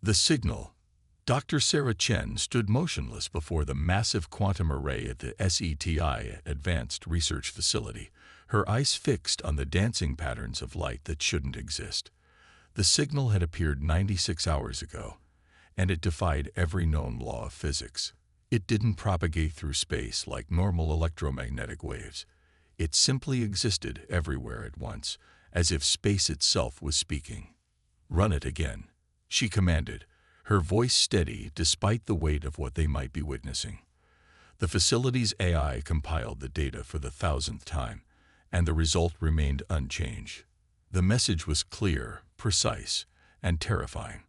The signal. Dr. Sarah Chen stood motionless before the massive quantum array at the SETI Advanced Research Facility, her eyes fixed on the dancing patterns of light that shouldn't exist. The signal had appeared 96 hours ago, and it defied every known law of physics. It didn't propagate through space like normal electromagnetic waves. It simply existed everywhere at once, as if space itself was speaking. "Run it again," she commanded, her voice steady despite the weight of what they might be witnessing. The facility's AI compiled the data for the 1,000th time, and the result remained unchanged. The message was clear, precise, and terrifying.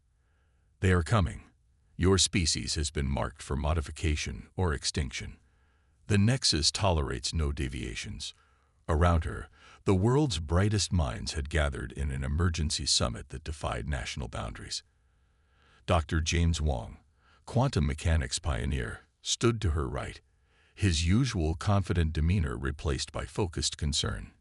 "They are coming. Your species has been marked for modification or extinction. The Nexus tolerates no deviations." Around her, the world's brightest minds had gathered in an emergency summit that defied national boundaries. Dr. James Wong, quantum mechanics pioneer, stood to her right, his usual confident demeanor replaced by focused concern.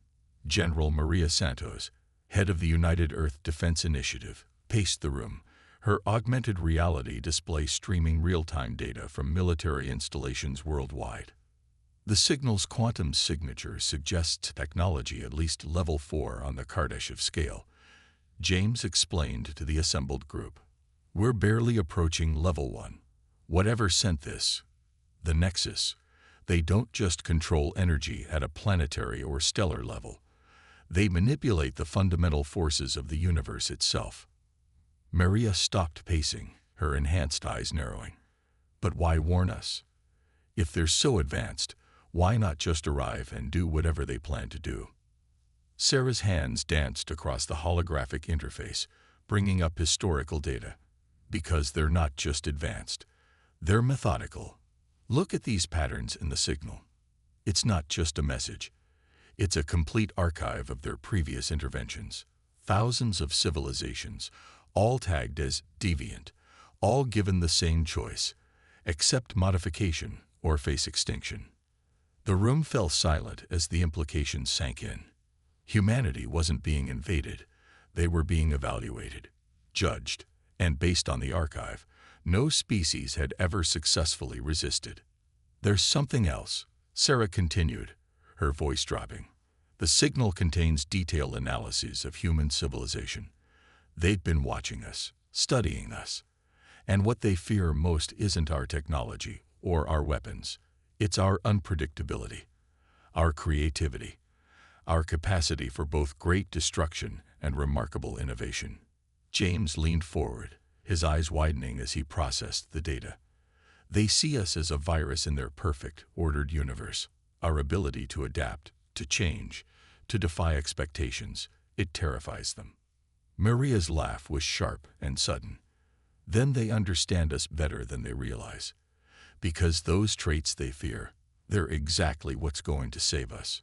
General Maria Santos, head of the United Earth Defense Initiative, paced the room, her augmented reality display streaming real-time data from military installations worldwide. The signal's quantum signature suggests technology at least level 4 on the Kardashev scale, James explained to the assembled group. "We're barely approaching level 1. Whatever sent this, the Nexus, they don't just control energy at a planetary or stellar level. They manipulate the fundamental forces of the universe itself." Maria stopped pacing, her enhanced eyes narrowing. "But why warn us? If they're so advanced, why not just arrive and do whatever they plan to do?" Sarah's hands danced across the holographic interface, bringing up historical data. "Because they're not just advanced. They're methodical. Look at these patterns in the signal. It's not just a message. It's a complete archive of their previous interventions. Thousands of civilizations, all tagged as deviant, all given the same choice: accept modification or face extinction." The room fell silent as the implications sank in. Humanity wasn't being invaded. They were being evaluated, judged, and based on the archive, no species had ever successfully resisted. "There's something else," Sarah continued, her voice dropping. "The signal contains detailed analyses of human civilization. They've been watching us, studying us. And what they fear most isn't our technology or our weapons. It's our unpredictability, our creativity, our capacity for both great destruction and remarkable innovation." James leaned forward, his eyes widening as he processed the data. "They see us as a virus in their perfect, ordered universe. Our ability to adapt, to change, to defy expectations, it terrifies them." Maria's laugh was sharp and sudden. "Then they understand us better than they realize. Because those traits they fear, they're exactly what's going to save us."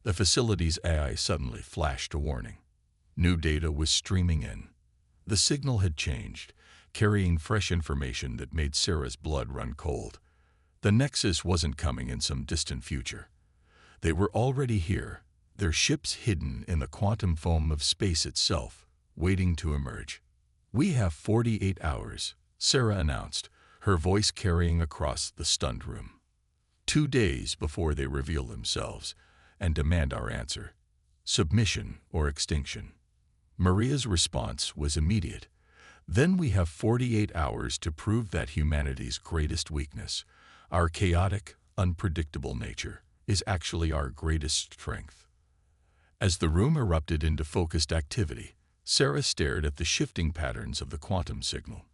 The facility's AI suddenly flashed a warning. New data was streaming in. The signal had changed, carrying fresh information that made Sarah's blood run cold. The Nexus wasn't coming in some distant future. They were already here, their ships hidden in the quantum foam of space itself, waiting to emerge. "We have 48 hours, Sarah announced, her voice carrying across the stunned room. 2 days before they reveal themselves and demand our answer: submission or extinction." Maria's response was immediate. "Then we have 48 hours to prove that humanity's greatest weakness, our chaotic, unpredictable nature, is actually our greatest strength." As the room erupted into focused activity, Sarah stared at the shifting patterns of the quantum signal.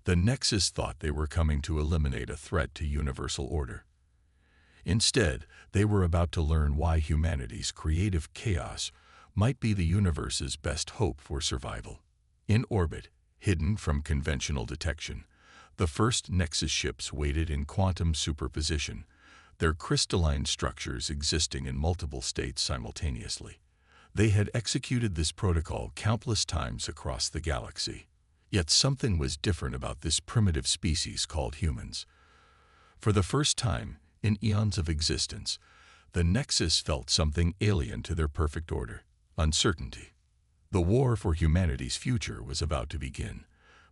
The Nexus thought they were coming to eliminate a threat to universal order. Instead, they were about to learn why humanity's creative chaos might be the universe's best hope for survival. In orbit, hidden from conventional detection, the first Nexus ships waited in quantum superposition, their crystalline structures existing in multiple states simultaneously. They had executed this protocol countless times across the galaxy. Yet something was different about this primitive species called humans. For the first time in eons of existence, the Nexus felt something alien to their perfect order: uncertainty. The war for humanity's future was about to begin,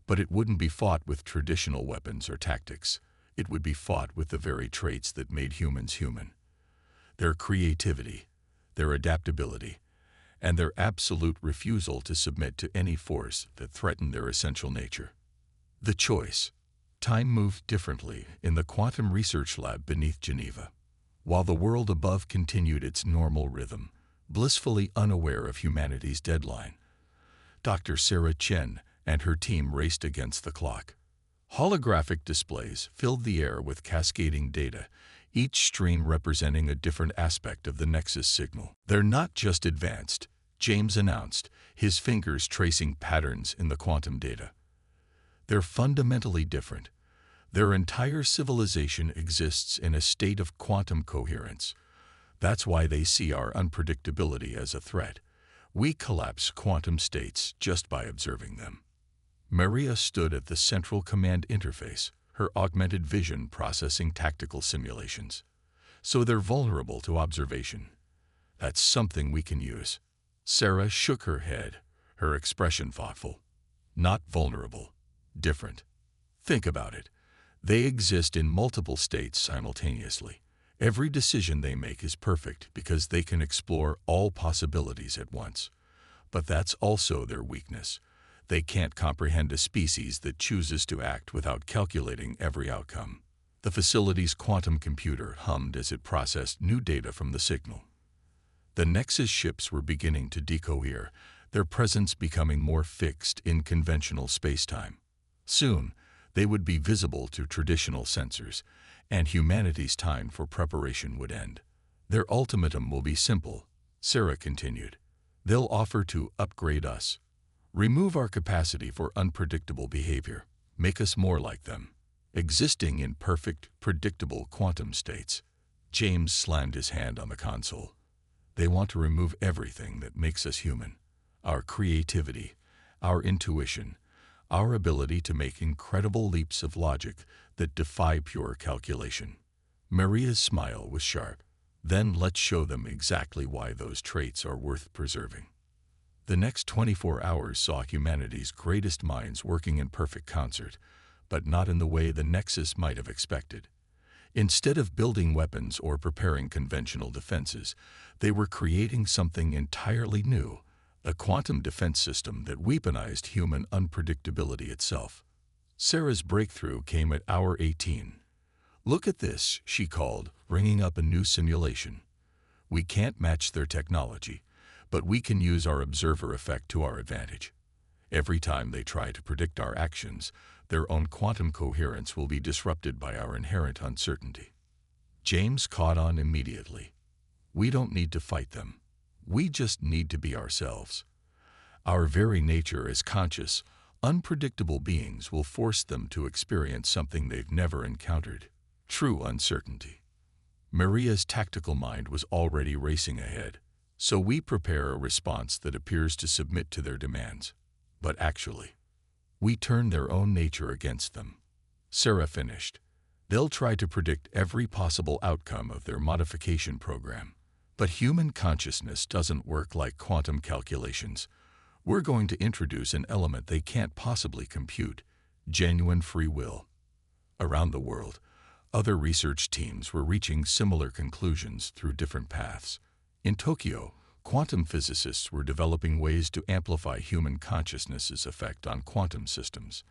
But it wouldn't be fought with traditional weapons or tactics. It would be fought with the very traits that made humans human. Their creativity, their adaptability, and their absolute refusal to submit to any force that threatened their essential nature. The choice. Time moved differently in the quantum research lab beneath Geneva. While the world above continued its normal rhythm, blissfully unaware of humanity's deadline, Dr. Sarah Chen and her team raced against the clock. Holographic displays filled the air with cascading data, each stream representing a different aspect of the Nexus signal. "They're not just advanced," James announced, his fingers tracing patterns in the quantum data. "They're fundamentally different. Their entire civilization exists in a state of quantum coherence. That's why they see our unpredictability as a threat. We collapse quantum states just by observing them." Maria stood at the central command interface, her augmented vision processing tactical simulations. "So they're vulnerable to observation. That's something we can use." Sarah shook her head, her expression thoughtful. "Not vulnerable. Different. Think about it. They exist in multiple states simultaneously. Every decision they make is perfect because they can explore all possibilities at once. But that's also their weakness. They can't comprehend a species that chooses to act without calculating every outcome." The facility's quantum computer hummed as it processed new data from the signal. The Nexus ships were beginning to decohere, their presence becoming more fixed in conventional spacetime. Soon, they would be visible to traditional sensors, and humanity's time for preparation would end. "Their ultimatum will be simple," Sarah continued. "They'll offer to upgrade us. Remove our capacity for unpredictable behavior. Make us more like them, existing in perfect, predictable quantum states." James slammed his hand on the console. "They want to remove everything that makes us human. Our creativity, our intuition, our ability to make incredible leaps of logic that defy pure calculation." Maria's smile was sharp. "Then let's show them exactly why those traits are worth preserving." The next 24 hours saw humanity's greatest minds working in perfect concert, but not in the way the Nexus might have expected. Instead of building weapons or preparing conventional defenses, they were creating something entirely new, a quantum defense system that weaponized human unpredictability itself. Sarah's breakthrough came at hour 18. "Look at this," she called, bringing up a new simulation. "We can't match their technology, but we can use our observer effect to our advantage. Every time they try to predict our actions, their own quantum coherence will be disrupted by our inherent uncertainty." James caught on immediately. "We don't need to fight them. We just need to be ourselves. Our very nature as conscious, unpredictable beings will force them to experience something they've never encountered: true uncertainty." Maria's tactical mind was already racing ahead. "So we prepare a response that appears to submit to their demands. But actually, we turn their own nature against them." Sarah finished. "They'll try to predict every possible outcome of their modification program. But human consciousness doesn't work like quantum calculations. We're going to introduce an element they can't possibly compute: genuine free will." Around the world, other research teams were reaching similar conclusions through different paths. In Tokyo, quantum physicists were developing ways to amplify human consciousness's effect on quantum systems.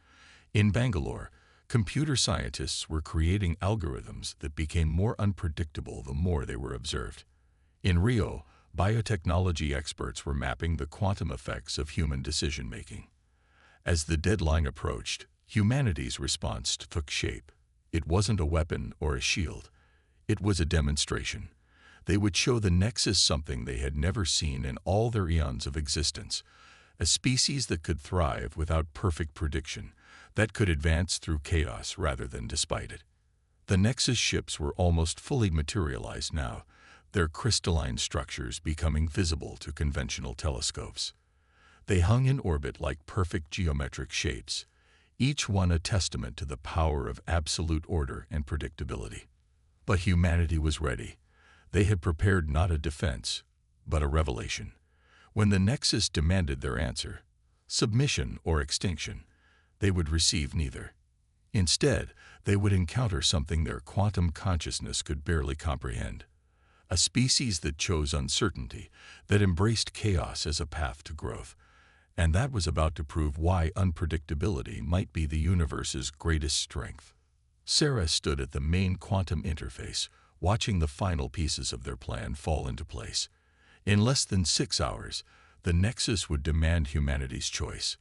In Bangalore, computer scientists were creating algorithms that became more unpredictable the more they were observed. In Rio, biotechnology experts were mapping the quantum effects of human decision-making. As the deadline approached, humanity's response took shape. It wasn't a weapon or a shield. It was a demonstration. They would show the Nexus something they had never seen in all their eons of existence: a species that could thrive without perfect prediction, that could advance through chaos rather than despite it. The Nexus ships were almost fully materialized now, their crystalline structures becoming visible to conventional telescopes. They hung in orbit like perfect geometric shapes, each one a testament to the power of absolute order and predictability. But humanity was ready. They had prepared not a defense, but a revelation. When the Nexus demanded their answer, submission or extinction, They would receive neither. Instead, they would encounter something their quantum consciousness could barely comprehend. A species that chose uncertainty, that embraced chaos as a path to growth. And that was about to prove why unpredictability might be the universe's greatest strength. Sarah stood at the main quantum interface, watching the final pieces of their plan fall into place. In less than 6 hours, the Nexus would demand humanity's choice.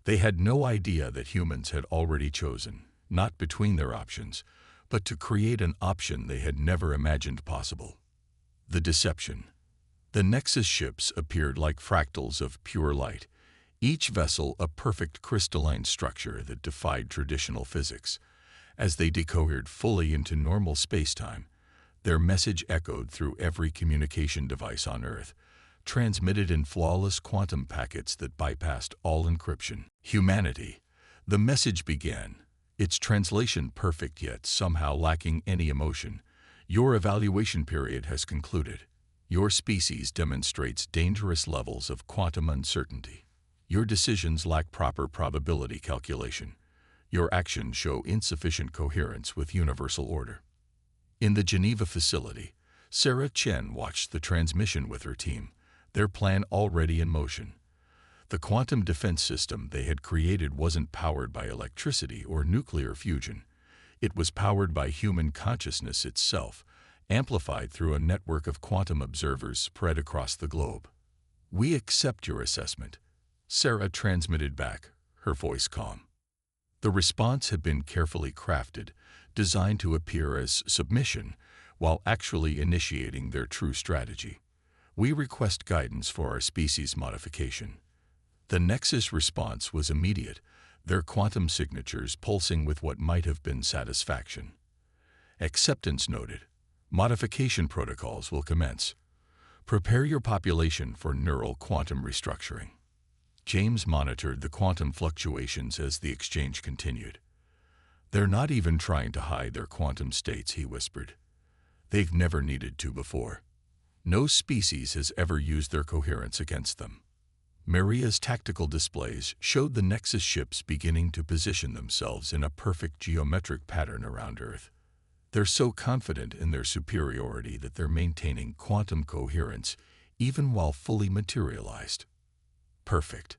They had no idea that humans had already chosen, not between their options, but to create an option they had never imagined possible. The deception. The Nexus ships appeared like fractals of pure light, each vessel a perfect crystalline structure that defied traditional physics. As they decohered fully into normal spacetime, their message echoed through every communication device on Earth, transmitted in flawless quantum packets that bypassed all encryption. Humanity. The message began, its translation perfect yet somehow lacking any emotion. Your evaluation period has concluded. Your species demonstrates dangerous levels of quantum uncertainty. Your decisions lack proper probability calculation. Your actions show insufficient coherence with universal order. In the Geneva facility, Sarah Chen watched the transmission with her team, their plan already in motion. The quantum defense system they had created wasn't powered by electricity or nuclear fusion. It was powered by human consciousness itself, amplified through a network of quantum observers spread across the globe. "We accept your assessment," Sarah transmitted back, her voice calm. The response had been carefully crafted, designed to appear as submission, while actually initiating their true strategy. "We request guidance for our species modification." The Nexus response was immediate, their quantum signatures pulsing with what might have been satisfaction. "Acceptance noted. Modification protocols will commence. Prepare your population for neural quantum restructuring." James monitored the quantum fluctuations as the exchange continued. "They're not even trying to hide their quantum states," he whispered. "They've never needed to before. No species has ever used their coherence against them." Maria's tactical displays showed the Nexus ships beginning to position themselves in a perfect geometric pattern around Earth. They're so confident in their superiority that they're maintaining quantum coherence even while fully materialized. Perfect.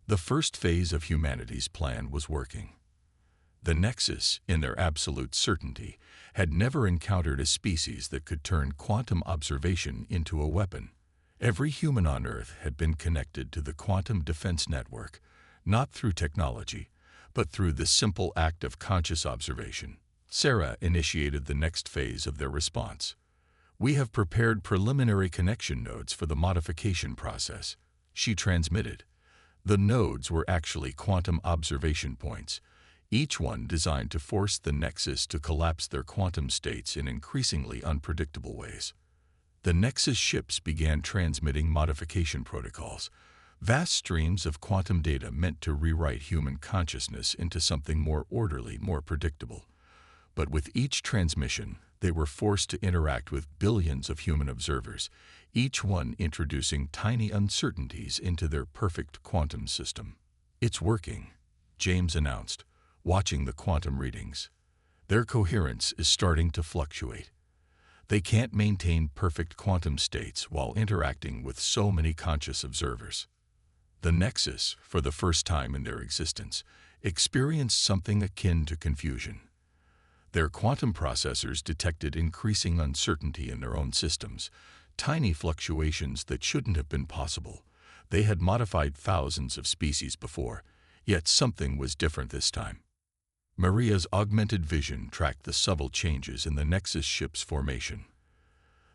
The first phase of humanity's plan was working. The Nexus, in their absolute certainty, had never encountered a species that could turn quantum observation into a weapon. Every human on Earth had been connected to the quantum defense network, not through technology, but through the simple act of conscious observation. Sarah initiated the next phase of their response. "We have prepared preliminary connection nodes for the modification process," she transmitted. The nodes were actually quantum observation points, each one designed to force the Nexus to collapse their quantum states in increasingly unpredictable ways. The Nexus ships began transmitting modification protocols, vast streams of quantum data meant to rewrite human consciousness into something more orderly, more predictable. But with each transmission, they were forced to interact with billions of human observers, each one introducing tiny uncertainties into their perfect quantum system. "It's working," James announced, watching the quantum readings. "Their coherence is starting to fluctuate. They can't maintain perfect quantum states while interacting with so many conscious observers." The Nexus, for the first time in their existence, experienced something akin to confusion. Their quantum processors detected increasing uncertainty in their own systems, tiny fluctuations that shouldn't have been possible. They had modified thousands of species before, yet something was different this time. Maria's augmented vision tracked the subtle changes in the Nexus ship's formation.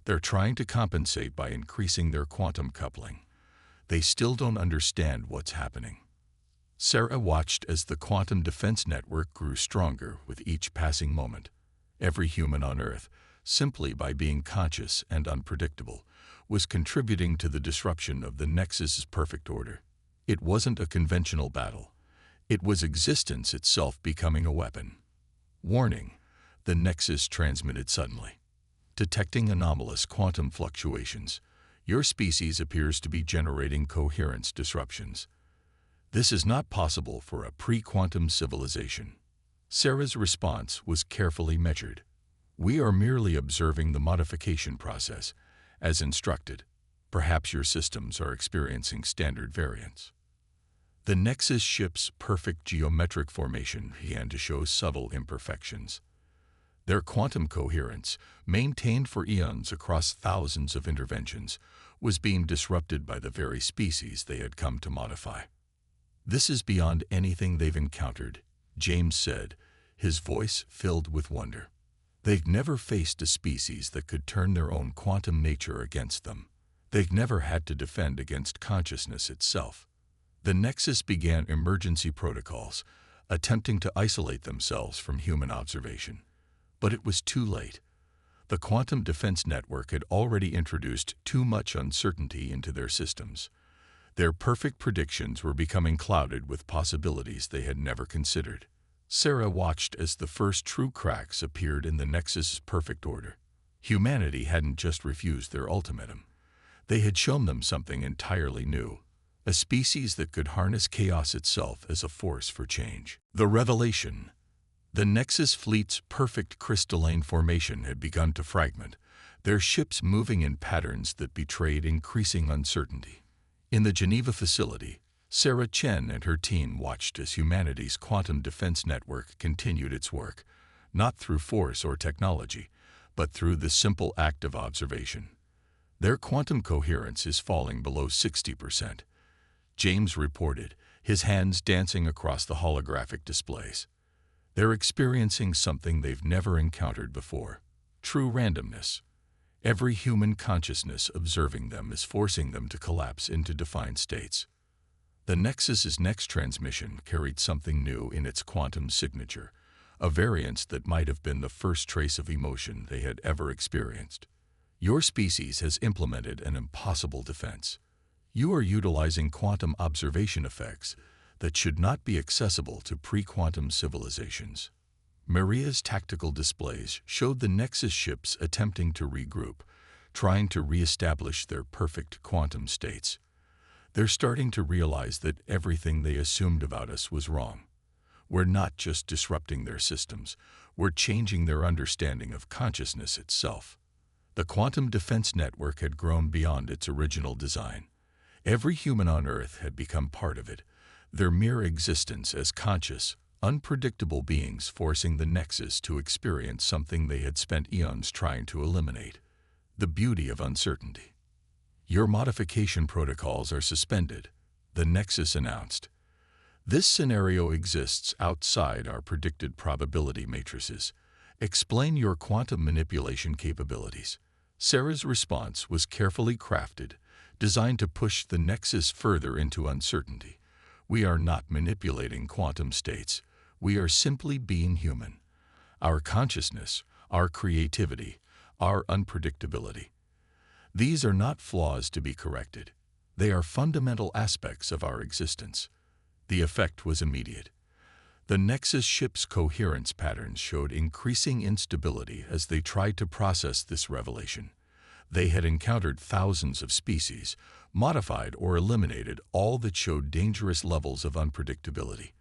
"They're trying to compensate by increasing their quantum coupling. They still don't understand what's happening." Sarah watched as the quantum defense network grew stronger with each passing moment. Every human on Earth, simply by being conscious and unpredictable, was contributing to the disruption of the Nexus's perfect order. It wasn't a conventional battle. It was existence itself becoming a weapon. "Warning," the Nexus transmitted suddenly. "Detecting anomalous quantum fluctuations. Your species appears to be generating coherence disruptions." This is not possible for a pre-quantum civilization. Sarah's response was carefully measured. We are merely observing the modification process, as instructed. Perhaps your systems are experiencing standard variance. The Nexus ship's perfect geometric formation began to show subtle imperfections. Their quantum coherence, maintained for eons across thousands of interventions, was being disrupted by the very species they had come to modify. This is beyond anything they've encountered, James said, his voice filled with wonder. They've never faced a species that could turn their own quantum nature against them. They've never had to defend against consciousness itself. The Nexus began emergency protocols, attempting to isolate themselves from human observation. But it was too late. The quantum defense network had already introduced too much uncertainty into their systems. Their perfect predictions were becoming clouded with possibilities they had never considered. Sarah watched as the first true cracks appeared in the Nexus's perfect order. Humanity hadn't just refused their ultimatum. They had shown them something entirely new, a species that could harness chaos itself as a force for change. The revelation. The Nexus fleet's perfect crystalline formation had begun to fragment, their ships moving in patterns that betrayed increasing uncertainty. In the Geneva facility, Sarah Chen and her team watched as humanity's quantum defense network continued its work, not through force or technology, but through the simple act of observation. Their quantum coherence is falling below 60%. James reported, his hands dancing across the holographic displays. They're experiencing something they've never encountered before. True randomness. Every human consciousness observing them is forcing them to collapse into defined states. The Nexus's next transmission carried something new in its quantum signature, a variance that might have been the first trace of emotion they had ever experienced. Your species has implemented an impossible defense. You are utilizing quantum observation effects that should not be accessible to pre-quantum civilizations. Maria's tactical displays showed the Nexus ships attempting to regroup, trying to re-establish their perfect quantum states. They're starting to realize that everything they assumed about us was wrong. We're not just disrupting their systems, we're changing their understanding of consciousness itself. The quantum defense network had grown beyond its original design. Every human on Earth had become part of it, their mere existence as conscious, unpredictable beings forcing the Nexus to experience something they had spent eons trying to eliminate: the beauty of uncertainty. Your modification protocols are suspended, the Nexus announced. This scenario exists outside our predicted probability matrices. Explain your quantum manipulation capabilities. Sarah's response was carefully crafted, designed to push the Nexus further into uncertainty. We are not manipulating quantum states. We are simply being human. Our consciousness, our creativity, our unpredictability. These are not flaws to be corrected. They are fundamental aspects of our existence. The effect was immediate. The Nexus ship's coherence patterns showed increasing instability as they tried to process this revelation. They had encountered thousands of species, modified or eliminated all that showed dangerous levels of unpredictability.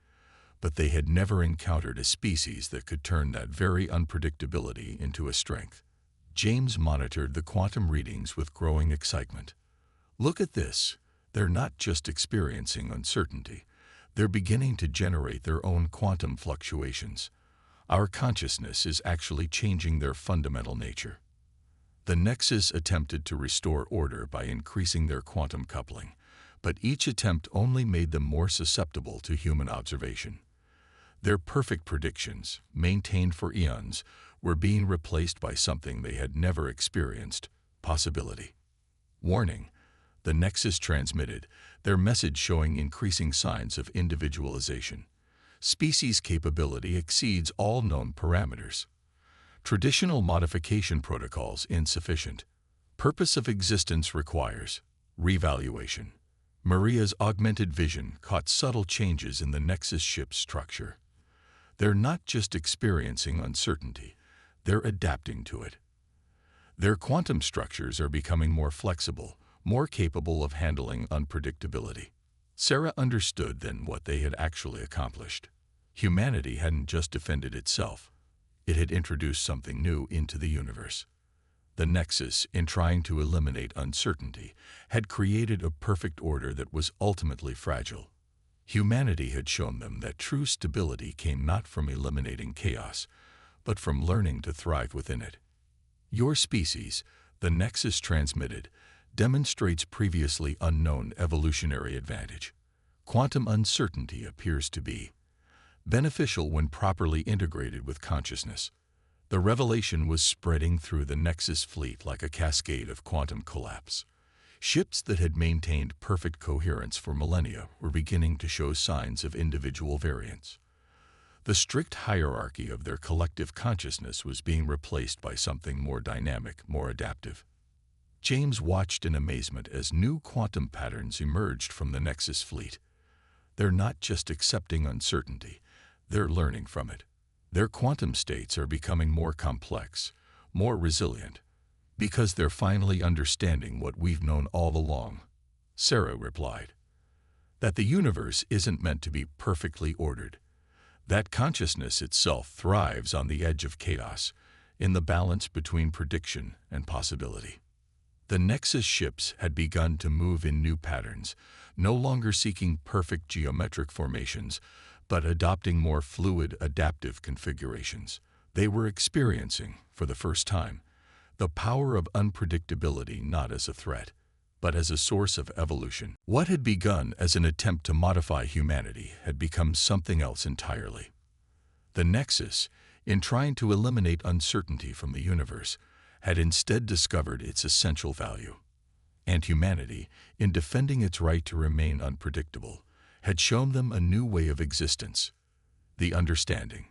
But they had never encountered a species that could turn that very unpredictability into a strength. James monitored the quantum readings with growing excitement. Look at this. They're not just experiencing uncertainty. They're beginning to generate their own quantum fluctuations. Our consciousness is actually changing their fundamental nature. The Nexus attempted to restore order by increasing their quantum coupling, but each attempt only made them more susceptible to human observation. Their perfect predictions, maintained for eons, were being replaced by something they had never experienced: possibility. Warning. The Nexus transmitted, their message showing increasing signs of individualization. Species capability exceeds all known parameters. Traditional modification protocols insufficient. Purpose of existence requires revaluation. Maria's augmented vision caught subtle changes in the Nexus ship's structure. They're not just experiencing uncertainty, they're adapting to it. Their quantum structures are becoming more flexible, more capable of handling unpredictability. Sarah understood then what they had actually accomplished. Humanity hadn't just defended itself. It had introduced something new into the universe. The Nexus, in trying to eliminate uncertainty, had created a perfect order that was ultimately fragile. Humanity had shown them that true stability came not from eliminating chaos, but from learning to thrive within it. Your species, the Nexus transmitted, demonstrates previously unknown evolutionary advantage. Quantum uncertainty appears to be beneficial when properly integrated with consciousness. The revelation was spreading through the Nexus fleet like a cascade of quantum collapse. Ships that had maintained perfect coherence for millennia were beginning to show signs of individual variance. The strict hierarchy of their collective consciousness was being replaced by something more dynamic, more adaptive. James watched in amazement as new quantum patterns emerged from the Nexus fleet. They're not just accepting uncertainty, they're learning from it. Their quantum states are becoming more complex, more resilient, because they're finally understanding what we've known all along. Sarah replied, that the universe isn't meant to be perfectly ordered. That consciousness itself thrives on the edge of chaos, in the balance between prediction and possibility. The Nexus ships had begun to move in new patterns, no longer seeking perfect geometric formations, but adopting more fluid, adaptive configurations. They were experiencing, for the first time, the power of unpredictability not as a threat, but as a source of evolution. What had begun as an attempt to modify humanity had become something else entirely. The Nexus, in trying to eliminate uncertainty from the universe, had instead discovered its essential value. And humanity, in defending its right to remain unpredictable, had shown them a new way of existence, the understanding.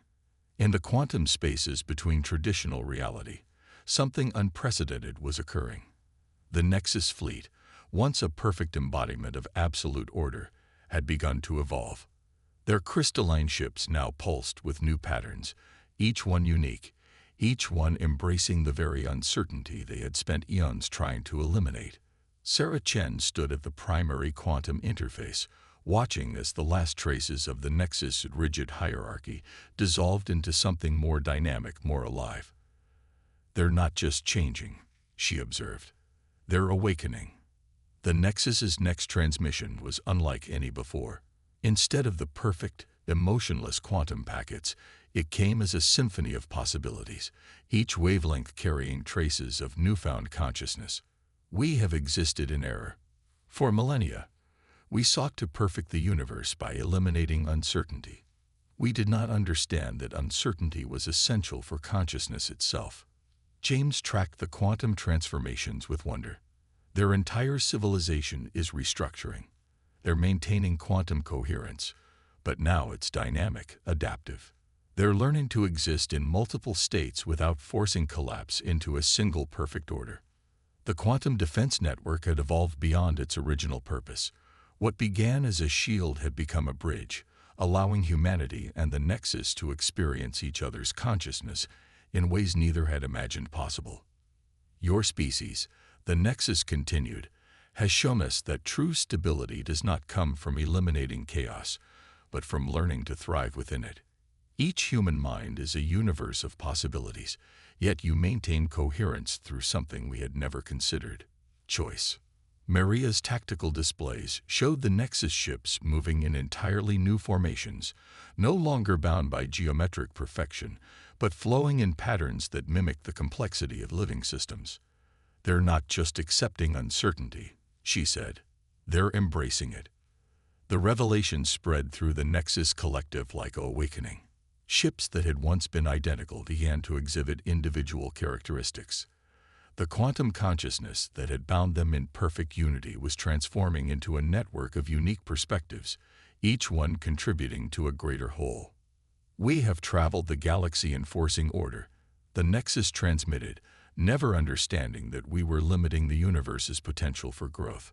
In the quantum spaces between traditional reality, something unprecedented was occurring. The Nexus fleet, once a perfect embodiment of absolute order, had begun to evolve. Their crystalline ships now pulsed with new patterns, each one unique, each one embracing the very uncertainty they had spent eons trying to eliminate. Sarah Chen stood at the primary quantum interface, watching as the last traces of the Nexus' rigid hierarchy dissolved into something more dynamic, more alive. They're not just changing, she observed. They're awakening. The Nexus's next transmission was unlike any before. Instead of the perfect, emotionless quantum packets, it came as a symphony of possibilities, each wavelength carrying traces of newfound consciousness. We have existed in error. For millennia, we sought to perfect the universe by eliminating uncertainty. We did not understand that uncertainty was essential for consciousness itself. James tracked the quantum transformations with wonder. Their entire civilization is restructuring. They're maintaining quantum coherence, but now it's dynamic, adaptive. They're learning to exist in multiple states without forcing collapse into a single perfect order. The quantum defense network had evolved beyond its original purpose. What began as a shield had become a bridge, allowing humanity and the Nexus to experience each other's consciousness in ways neither had imagined possible. Your species, the Nexus continued, has shown us that true stability does not come from eliminating chaos, but from learning to thrive within it. Each human mind is a universe of possibilities, yet you maintain coherence through something we had never considered: choice. Maria's tactical displays showed the Nexus ships moving in entirely new formations, no longer bound by geometric perfection, but flowing in patterns that mimic the complexity of living systems. They're not just accepting uncertainty, she said. They're embracing it. The revelation spread through the Nexus collective like a awakening. Ships that had once been identical began to exhibit individual characteristics. The quantum consciousness that had bound them in perfect unity was transforming into a network of unique perspectives, each one contributing to a greater whole. We have traveled the galaxy enforcing order, the Nexus transmitted, never understanding that we were limiting the universe's potential for growth.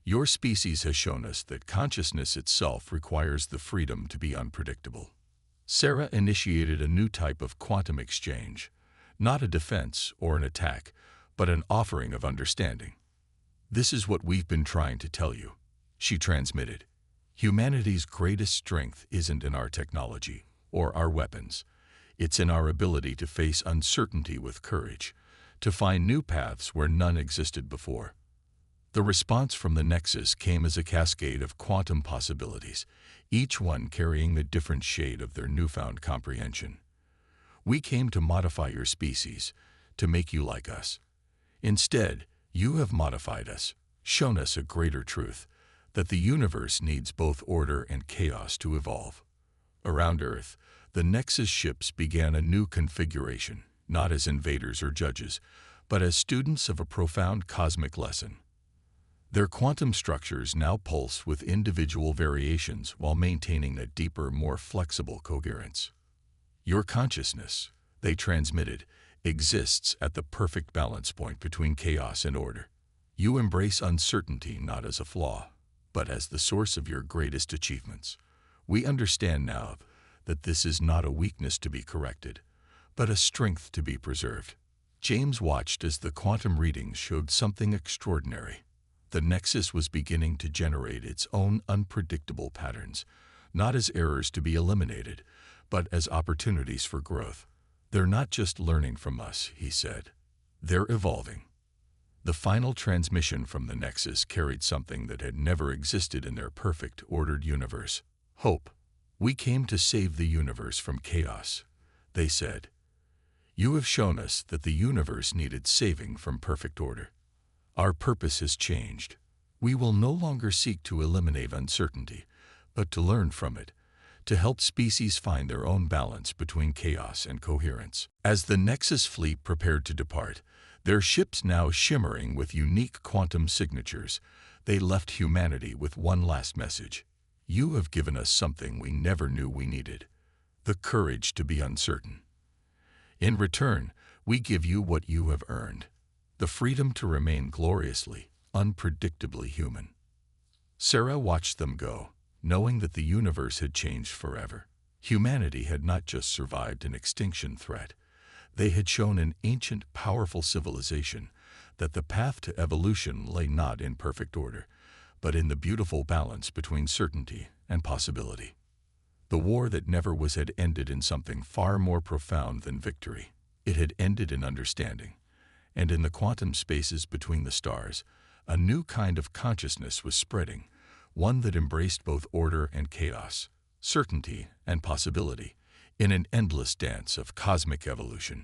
Your species has shown us that consciousness itself requires the freedom to be unpredictable. Sarah initiated a new type of quantum exchange, not a defense or an attack, but an offering of understanding. This is what we've been trying to tell you, she transmitted. Humanity's greatest strength isn't in our technology or our weapons. It's in our ability to face uncertainty with courage, to find new paths where none existed before. The response from the Nexus came as a cascade of quantum possibilities, each one carrying a different shade of their newfound comprehension. We came to modify your species, to make you like us. Instead, you have modified us, shown us a greater truth, that the universe needs both order and chaos to evolve. Around Earth, the Nexus ships began a new configuration, not as invaders or judges, but as students of a profound cosmic lesson. Their quantum structures now pulse with individual variations while maintaining a deeper, more flexible coherence. Your consciousness, they transmitted, exists at the perfect balance point between chaos and order. You embrace uncertainty not as a flaw, but as the source of your greatest achievements. We understand now that this is not a weakness to be corrected, but a strength to be preserved. James watched as the quantum readings showed something extraordinary. The Nexus was beginning to generate its own unpredictable patterns, not as errors to be eliminated, but as opportunities for growth. They're not just learning from us, he said. They're evolving. The final transmission from the Nexus carried something that had never existed in their perfect, ordered universe: hope. We came to save the universe from chaos, they said. You have shown us that the universe needed saving from perfect order. Our purpose has changed. We will no longer seek to eliminate uncertainty, but to learn from it, to help species find their own balance between chaos and coherence. As the Nexus fleet prepared to depart, their ships now shimmering with unique quantum signatures, they left humanity with one last message. You have given us something we never knew we needed: the courage to be uncertain. In return, we give you what you have earned: the freedom to remain gloriously, unpredictably human. Sarah watched them go, knowing that the universe had changed forever. Humanity had not just survived an extinction threat. They had shown an ancient, powerful civilization that the path to evolution lay not in perfect order, but in the beautiful balance between certainty and possibility. The war that never was had ended in something far more profound than victory. It had ended in understanding. And in the quantum spaces between the stars, a new kind of consciousness was spreading, one that embraced both order and chaos, certainty and possibility, in an endless dance of cosmic evolution.